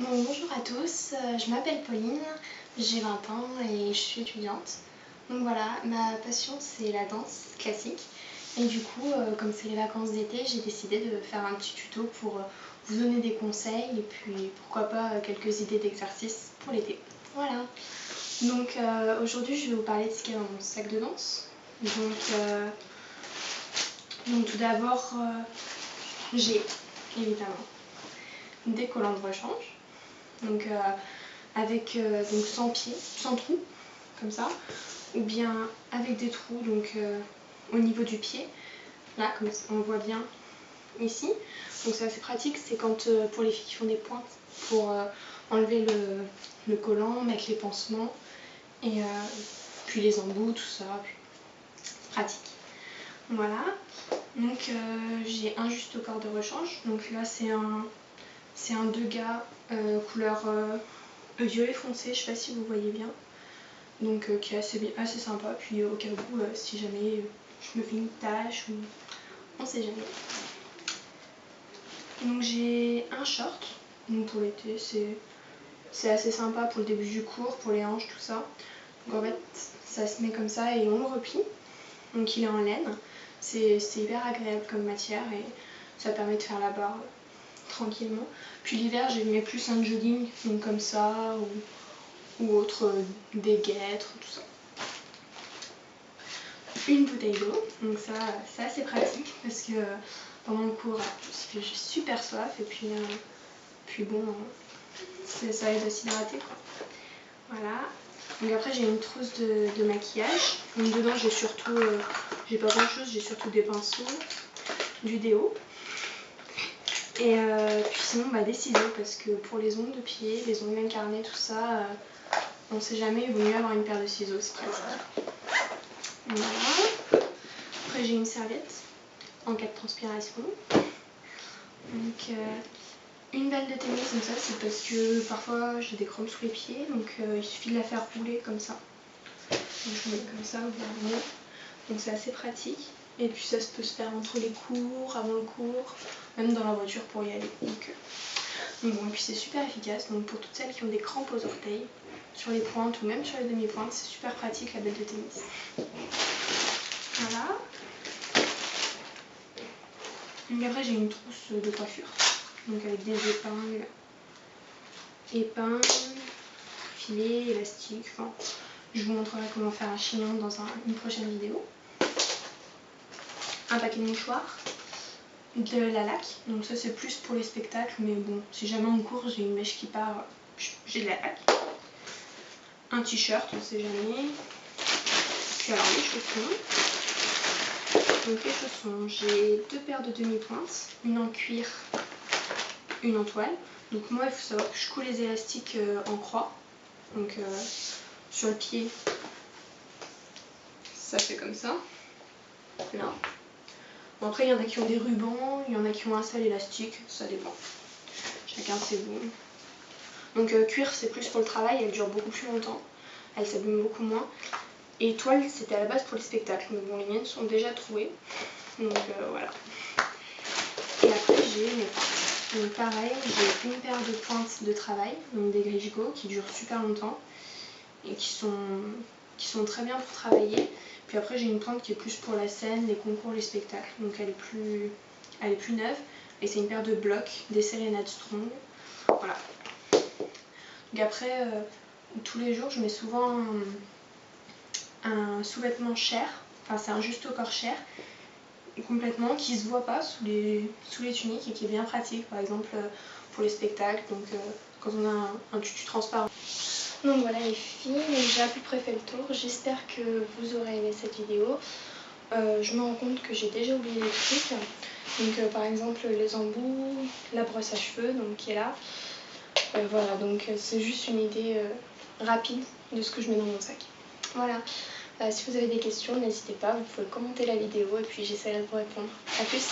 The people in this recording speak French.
Donc, bonjour à tous, je m'appelle Pauline, j'ai 20 ans et je suis étudiante. Donc voilà, ma passion c'est la danse classique et du coup comme c'est les vacances d'été, j'ai décidé de faire un petit tuto pour vous donner des conseils et puis pourquoi pas quelques idées d'exercices pour l'été. Voilà. Donc aujourd'hui je vais vous parler de ce qu'il y a dans mon sac de danse. Donc tout d'abord j'ai évidemment des collants de rechange. Donc avec donc sans pied, sans trou, comme ça, ou bien avec des trous donc au niveau du pied, là comme on voit bien ici. Donc c'est assez pratique, c'est quand pour les filles qui font des pointes, pour enlever le collant, mettre les pansements et puis les embouts, tout ça, c'est pratique. Voilà, donc j'ai un juste au corps de rechange, donc là c'est un Degas couleur violet foncé, je sais pas si vous voyez bien, donc qui est assez sympa, puis au cas où si jamais je me fais une tache ou on sait jamais. Donc j'ai un short, donc pour l'été c'est assez sympa pour le début du cours, pour les hanches, tout ça. Donc en fait ça se met comme ça et on le replie, donc il est en laine, c'est hyper agréable comme matière et ça permet de faire la barre tranquillement. Puis l'hiver j'ai mis plus un jogging, donc comme ça, ou autre, des guêtres, tout ça. Une bouteille d'eau, donc ça c'est assez pratique parce que pendant le cours j'ai super soif et puis bon ça aide à s'hydrater quoi. Voilà. Donc après j'ai une trousse de maquillage, donc dedans j'ai pas grand chose, j'ai surtout des pinceaux, du déo et puis sinon des ciseaux parce que pour les ongles de pied, les ongles incarnés, tout ça, on sait jamais, il vaut mieux avoir une paire de ciseaux, c'est pratique. Voilà. Après j'ai une serviette en cas de transpiration. Donc une balle de tennis comme ça, c'est parce que parfois j'ai des crampes sous les pieds, donc il suffit de la faire rouler comme ça. Donc je mets comme ça au bout, donc c'est assez pratique. Et puis ça peut se faire entre les cours, avant le cours, même dans la voiture pour y aller. Donc bon, et puis c'est super efficace, donc pour toutes celles qui ont des crampes aux orteils, sur les pointes ou même sur les demi-pointes, c'est super pratique la balle de tennis. Voilà. Donc après j'ai une trousse de coiffure, donc avec des épingles, filets, élastiques, enfin je vous montrerai comment faire un chignon dans une prochaine vidéo. Un paquet de mouchoirs, de la laque, donc ça c'est plus pour les spectacles, mais bon, si jamais en cours j'ai une mèche qui part, j'ai de la laque. Un t-shirt, on sait jamais. Puis alors les chaussons. Donc les chaussons, j'ai deux paires de demi-pointes, une en cuir, une en toile. Donc moi il faut savoir que je coule les élastiques en croix, donc sur le pied ça fait comme ça, là. Bon, après il y en a qui ont des rubans, il y en a qui ont un seul élastique, ça dépend, chacun ses goûts. Donc cuir c'est plus pour le travail, elle dure beaucoup plus longtemps, elle s'abîme beaucoup moins. Et toile c'était à la base pour les spectacles, mais bon les miennes sont déjà trouées, donc voilà. Et après j'ai mes pointes. Donc pareil, j'ai une paire de pointes de travail, donc des Grishko qui durent super longtemps et qui sont très bien pour travailler. Puis après j'ai une pointe qui est plus pour la scène, les concours, les spectacles, donc elle est plus neuve. Et c'est une paire de blocs, des Serenade Strong. Voilà. Donc après, tous les jours je mets souvent un sous-vêtement cher, enfin c'est un juste au corps cher, complètement, qui se voit pas sous les tuniques et qui est bien pratique, par exemple pour les spectacles, donc quand on a un tutu transparent. Donc voilà les filles, j'ai à peu près fait le tour, j'espère que vous aurez aimé cette vidéo. Je me rends compte que j'ai déjà oublié des trucs, donc par exemple les embouts, la brosse à cheveux donc, qui est là. Voilà, donc c'est juste une idée rapide de ce que je mets dans mon sac. Voilà, si vous avez des questions, n'hésitez pas, vous pouvez commenter la vidéo et puis j'essaierai de vous répondre. A plus!